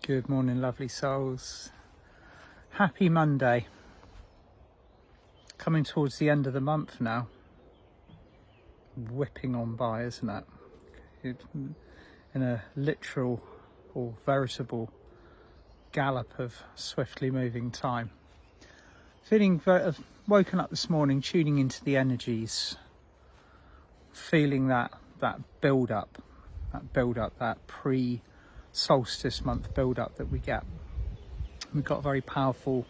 Good morning, lovely souls. Happy Monday. Coming towards the end of the month now. Whipping on by, isn't it? In a literal or veritable gallop of swiftly moving time. Woken up this morning, tuning into the energies, feeling that build-up, that pre-solstice month build-up that we get. We've got a very powerful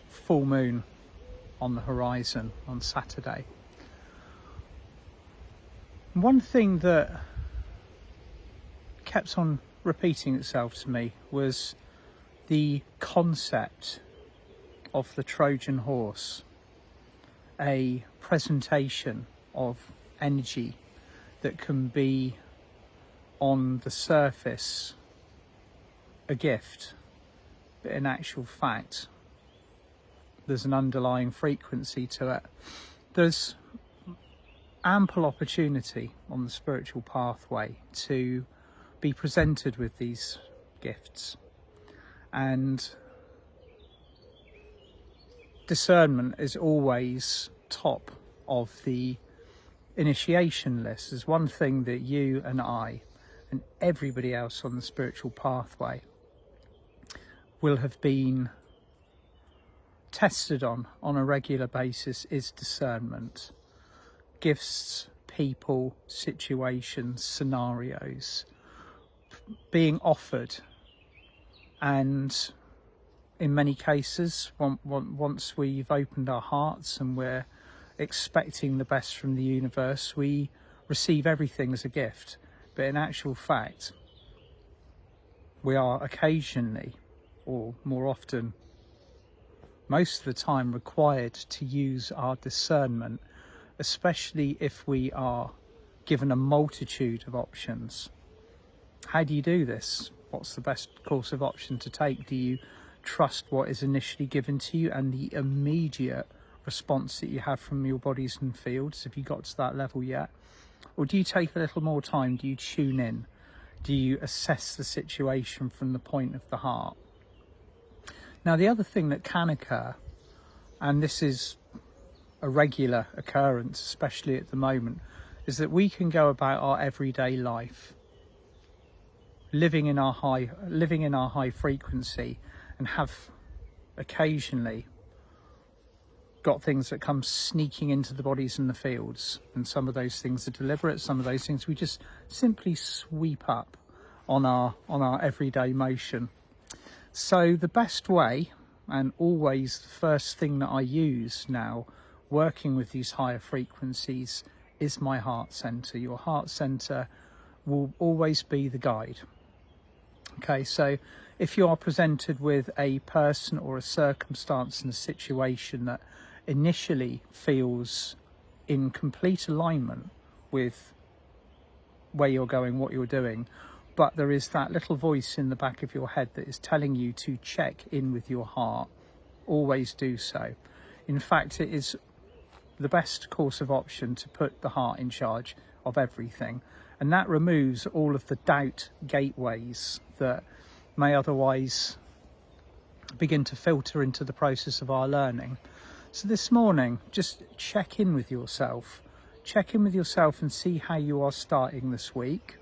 full moon on the horizon on Saturday. One thing that kept on repeating itself to me was the concept of the Trojan horse, a presentation of energy that can be on the surface a gift, but in actual fact there's an underlying frequency to it. There's ample opportunity on the spiritual pathway to be presented with these gifts, and discernment is always top of the initiation list. There's one thing that you and I and everybody else on the spiritual pathway will have been tested on a regular basis is discernment. Gifts, people, situations, scenarios being offered, and in many cases, once we've opened our hearts and we're expecting the best from the universe, we receive everything as a gift. But in actual fact, we are occasionally, or more often, most of the time, required to use our discernment, especially if we are given a multitude of options. How do you do this? What's the best course of action to take? Do you trust what is initially given to you and the immediate response that you have from your bodies and fields? Have you got to that level yet? Or do you take a little more time? Do you tune in? Do you assess the situation from the point of the heart? Now, the other thing that can occur, and this is a regular occurrence, especially at the moment, is that we can go about our everyday life living in our high frequency, and have occasionally got things that come sneaking into the bodies and the fields, and some of those things are deliberate, some of those things we just simply sweep up on our everyday motion. So the best way, and always the first thing that I use now working with these higher frequencies, is my heart center. Your heart center will always be the guide. Okay, so if you are presented with a person or a circumstance and a situation that initially feels in complete alignment with where you're going, what you're doing, but there is that little voice in the back of your head that is telling you to check in with your heart, always do so. In fact, it is the best course of action to put the heart in charge of everything, and that removes all of the doubt gateways that may otherwise begin to filter into the process of our learning. So this morning, just check in with yourself and see how you are starting this week,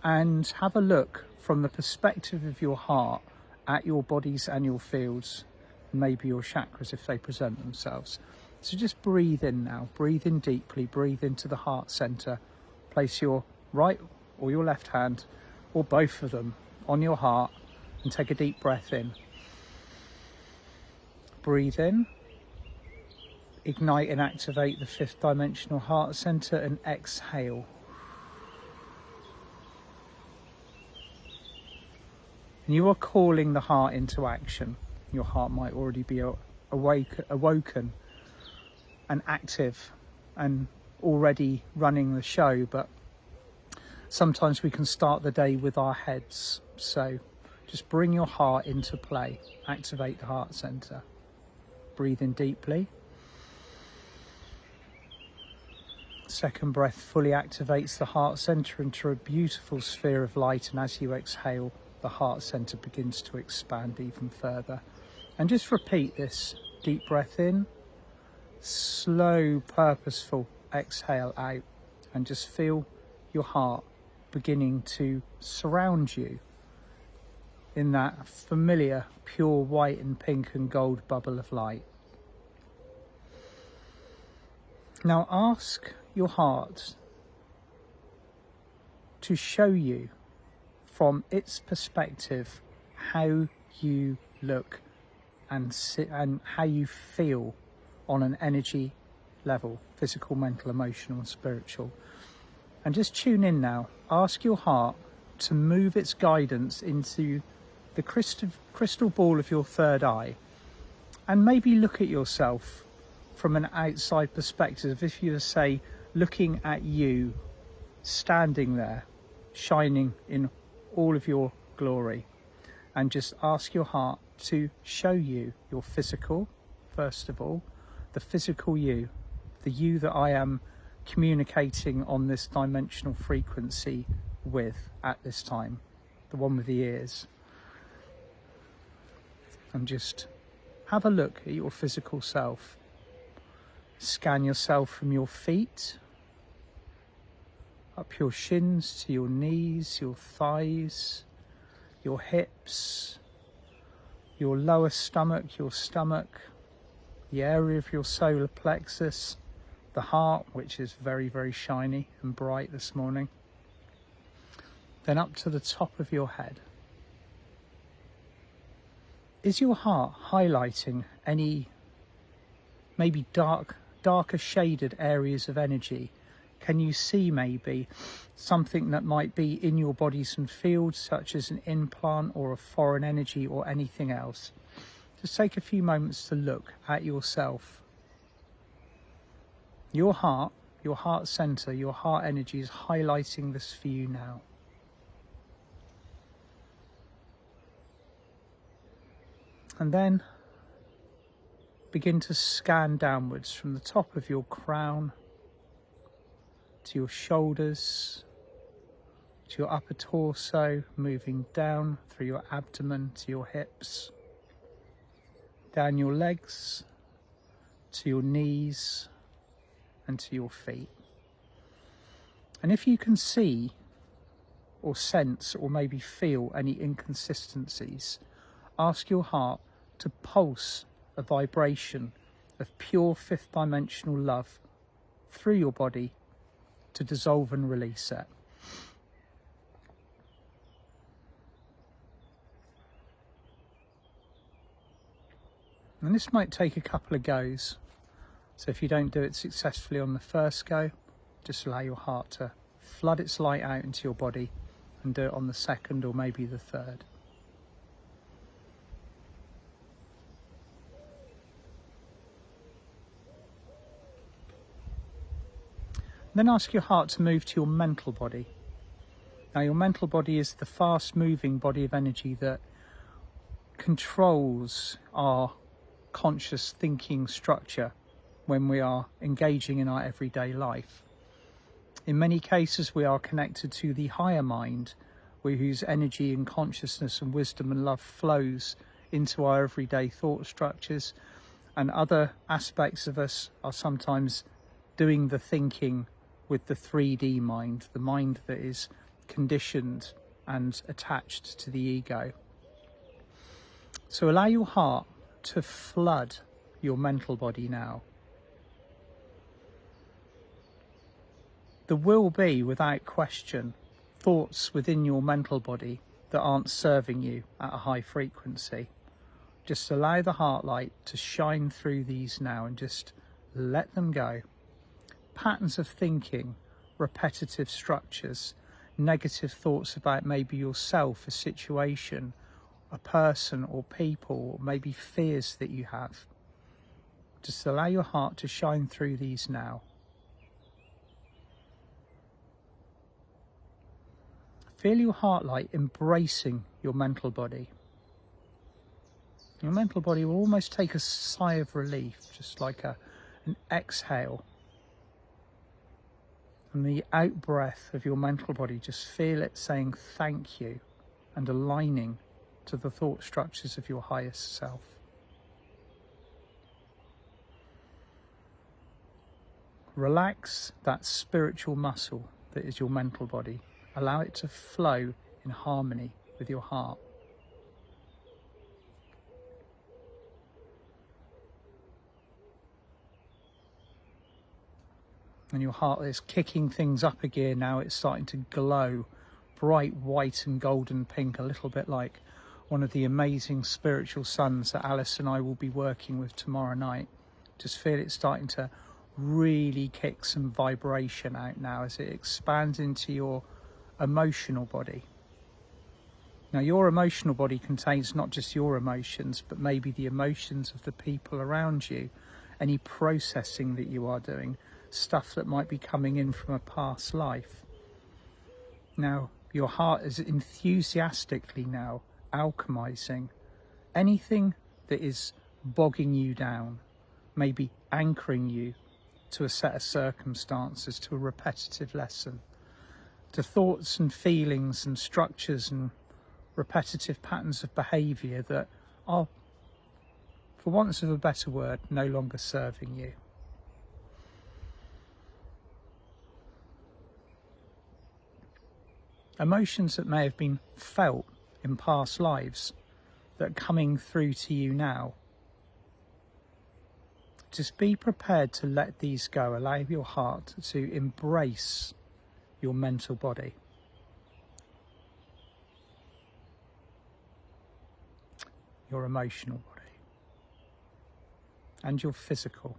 and have a look from the perspective of your heart at your bodies and your fields, maybe your chakras if they present themselves. So just breathe in now, breathe in deeply, breathe into the heart center. Place your right or your left hand, or both of them, on your heart, and take a deep breath in. Breathe in, ignite and activate the fifth dimensional heart center, and exhale. And you are calling the heart into action. Your heart might already be awoken and active and already running the show, but sometimes we can start the day with our heads. So just bring your heart into play, activate the heart center. Breathe in deeply. Second breath fully activates the heart center into a beautiful sphere of light, and as you exhale, the heart center begins to expand even further. And just repeat this deep breath in, slow, purposeful exhale out, and just feel your heart beginning to surround you in that familiar pure white and pink and gold bubble of light. Now ask your heart to show you from its perspective how you look and how you feel on an energy level, physical, mental, emotional and spiritual. And just tune in now. Ask your heart to move its guidance into the crystal ball of your third eye, and maybe look at yourself from an outside perspective, if you were, say, looking at you standing there shining in all of your glory, and just ask your heart to show you your physical, first of all, the physical you, the you that I am communicating on this dimensional frequency with at this time, the one with the ears. And just have a look at your physical self. Scan yourself from your feet, up your shins to your knees, your thighs, your hips, your lower stomach, the area of your solar plexus, the heart, which is very, very shiny and bright this morning. Then up to the top of your head. Is your heart highlighting any maybe darker shaded areas of energy? Can you see maybe something that might be in your bodies and fields, such as an implant or a foreign energy or anything else? Just take a few moments to look at yourself. Your heart center, your heart energy is highlighting this for you now. And then begin to scan downwards from the top of your crown to your shoulders, to your upper torso, moving down through your abdomen to your hips, down your legs, to your knees and to your feet. And if you can see or sense or maybe feel any inconsistencies, ask your heart to pulse a vibration of pure fifth dimensional love through your body to dissolve and release it. And this might take a couple of goes. So if you don't do it successfully on the first go, just allow your heart to flood its light out into your body and do it on the second or maybe the third. Then ask your heart to move to your mental body. Now your mental body is the fast moving body of energy that controls our conscious thinking structure when we are engaging in our everyday life. In many cases we are connected to the higher mind, whose energy and consciousness and wisdom and love flows into our everyday thought structures, and other aspects of us are sometimes doing the thinking with the 3D mind, the mind that is conditioned and attached to the ego. So allow your heart to flood your mental body now. There will be, without question, thoughts within your mental body that aren't serving you at a high frequency. Just allow the heart light to shine through these now and just let them go. Patterns of thinking, repetitive structures, negative thoughts about maybe yourself, a situation, a person or people, or maybe fears that you have. Just allow your heart to shine through these now. Feel your heart light embracing your mental body. Your mental body will almost take a sigh of relief, just like an exhale. And the out breath of your mental body, just feel it saying thank you and aligning to the thought structures of your highest self. Relax that spiritual muscle that is your mental body. Allow it to flow in harmony with your heart. And your heart is kicking things up a gear now. It's starting to glow bright white and golden pink, a little bit like one of the amazing spiritual suns that Alice and I will be working with tomorrow night. Just feel it starting to really kick some vibration out now as it expands into your emotional body. Now, your emotional body contains not just your emotions, but maybe the emotions of the people around you, any processing that you are doing, stuff that might be coming in from a past life. Now, your heart is enthusiastically now alchemizing anything that is bogging you down, maybe anchoring you to a set of circumstances, to a repetitive lesson, to thoughts and feelings and structures and repetitive patterns of behaviour that are, for want of a better word, no longer serving you. Emotions that may have been felt in past lives that are coming through to you now. Just be prepared to let these go. Allow your heart to embrace your mental body. Your emotional body. And your physical.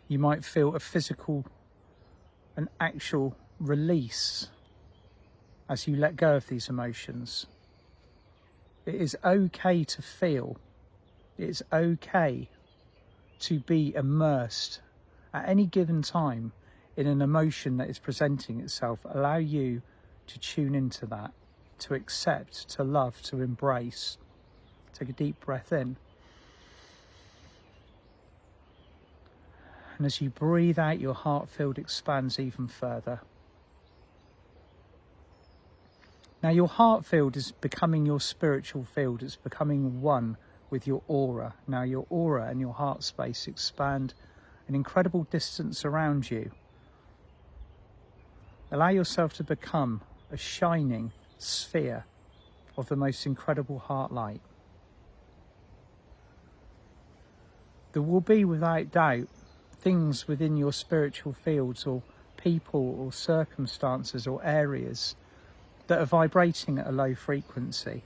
You might feel a physical, an actual release as you let go of these emotions. It is okay to feel. It is okay to be immersed at any given time in an emotion that is presenting itself. Allow you to tune into that, to accept, to love, to embrace. Take a deep breath in. And as you breathe out, your heart field expands even further. Now your heart field is becoming your spiritual field. It's becoming one with your aura. Now your aura and your heart space expand an incredible distance around you. Allow yourself to become a shining sphere of the most incredible heart light. There will be, without doubt, things within your spiritual fields or people or circumstances or areas that are vibrating at a low frequency.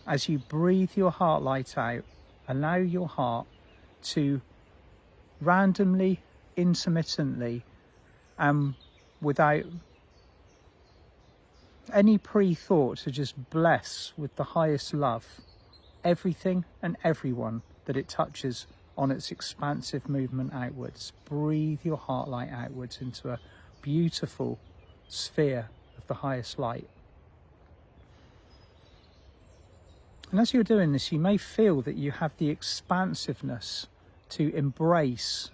As you breathe your heart light out, allow your heart to randomly, intermittently, and without any pre-thought, to just bless with the highest love everything and everyone that it touches on its expansive movement outwards. Breathe your heart light outwards into a beautiful sphere of the highest light. And as you're doing this, you may feel that you have the expansiveness to embrace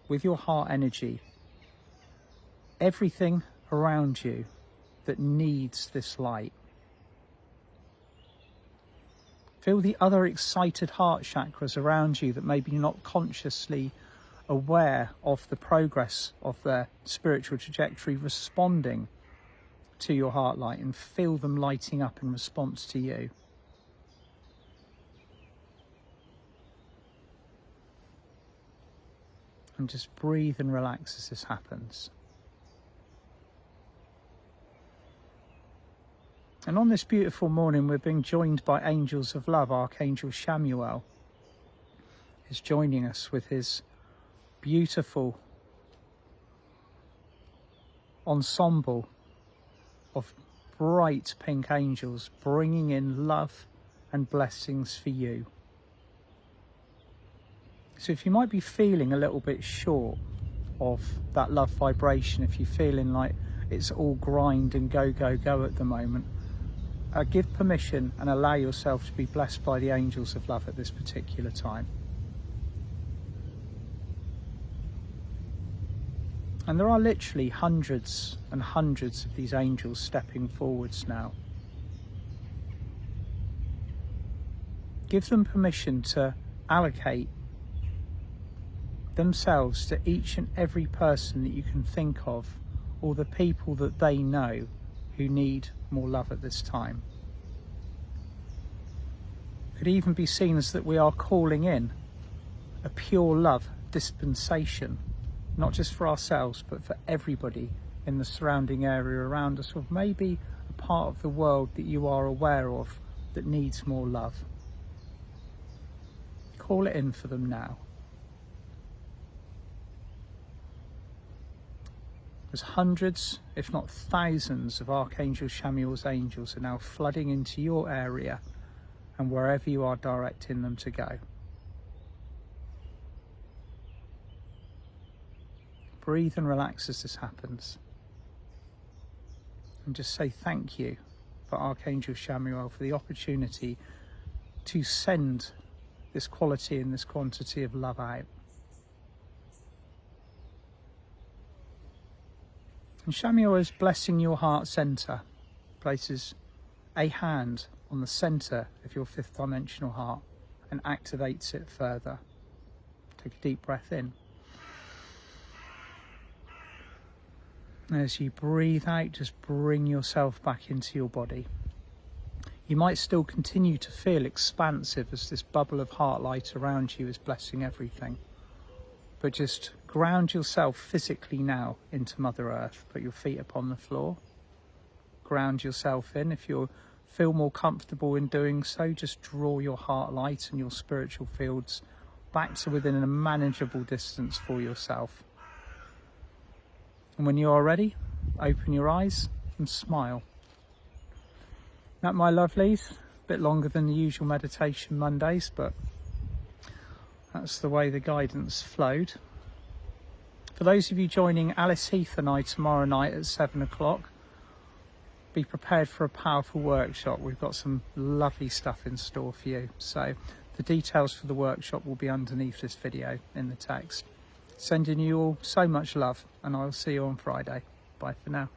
with your heart energy everything around you that needs this light. Feel the other excited heart chakras around you that maybe you're not consciously aware of the progress of their spiritual trajectory responding to your heart light, and feel them lighting up in response to you. And just breathe and relax as this happens. And on this beautiful morning, we're being joined by angels of love. Archangel Chamuel is joining us with his beautiful ensemble of bright pink angels, bringing in love and blessings for you. So if you might be feeling a little bit short of that love vibration, if you're feeling like it's all grind and go, go, go at the moment, give permission and allow yourself to be blessed by the angels of love at this particular time. And there are literally hundreds and hundreds of these angels stepping forwards now. Give them permission to allocate themselves to each and every person that you can think of, or the people that they know who need more love at this time. It could even be seen as that we are calling in a pure love dispensation, not just for ourselves, but for everybody in the surrounding area around us, or maybe a part of the world that you are aware of that needs more love. Call it in for them now. As hundreds, if not thousands, of Archangel Chamuel's angels are now flooding into your area and wherever you are directing them to go. Breathe and relax as this happens. And just say thank you for Archangel Chamuel for the opportunity to send this quality and this quantity of love out. And Chamuel is blessing your heart center, places a hand on the center of your fifth dimensional heart and activates it further. Take a deep breath in. And as you breathe out, just bring yourself back into your body. You might still continue to feel expansive as this bubble of heart light around you is blessing everything. But just ground yourself physically now into Mother Earth. Put your feet upon the floor. Ground yourself in. If you feel more comfortable in doing so, just draw your heart light and your spiritual fields back to within a manageable distance for yourself. And when you are ready, open your eyes and smile. That, my lovelies, a bit longer than the usual meditation Mondays, but that's the way the guidance flowed. For those of you joining Alice Heath and I tomorrow night at 7 o'clock, be prepared for a powerful workshop. We've got some lovely stuff in store for you. So the details for the workshop will be underneath this video in the text. Sending you all so much love, and I'll see you on Friday. Bye for now.